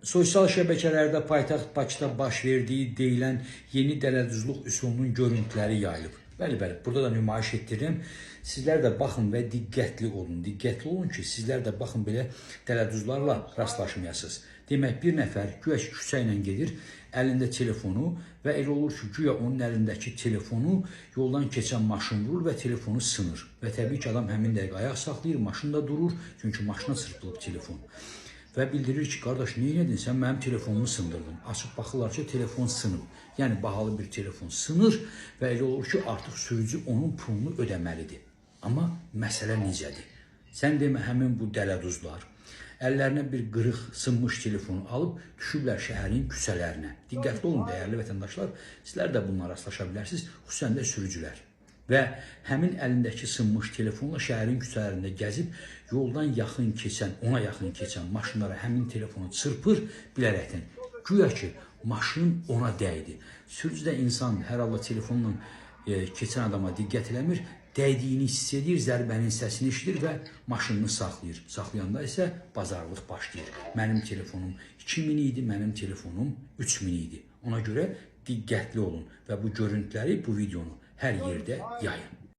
Sosial şəbəkələrdə paytaxt Bakıda baş verdiyi deyilən yeni dələduzluq üsulunun görüntüləri yayılıb. Bəli, burada da nümayiş etdirirəm. Sizlər də baxın və diqqətli olun. Diqqətli olun ki, sizlər də baxın belə dələduzlarla rastlaşmayasınız. Demək, bir nəfər güya küçə ilə gedir, əlində telefonu və elə olur ki, güya onun əlindəki telefonu yoldan keçən maşın vurur və telefonu sınır. Və təbii ki, adam həmin dəqiqə ayaq saxlayır, maşın da durur, çünki maşına çırpılıb telefon. Və bildirir ki, qardaş, niyə edin, sən mənim telefonumu sındırdın. Açıb baxırlar ki, telefon sınıb. Yəni, bahalı bir telefon sınır və elə olur ki, artıq sürücü onun pulunu ödəməlidir. Amma məsələ necədir? Sən demə, həmin bu dələduzlar əllərinə bir qırıq, sınmış telefonu alıb düşüblər şəhərin küçələrinə. Diqqətli olun, dəyərli vətəndaşlar, sizlər də bununla rastlaşa bilərsiniz, xüsusən də sürücülər. Və həmin əlindəki sınmış telefonla şəhərin küçələrində gəzib, yoldan ona yaxın keçən maşınlara həmin telefonu çırpır bilərəkdən. Güya ki, maşın ona dəydi. Sürücü də insandır, hər halda telefonla keçən adama diqqət eləmir, dəydiyini hiss edir, zərbənin səsini eşidir və maşınını saxlayır. Saxlayanda isə bazarlıq başlayır. Mənim telefonum 2000 idi, mənim telefonum 3000 idi. Ona görə diqqətli olun və bu görüntüləri, bu videonu hər yerdə yayın.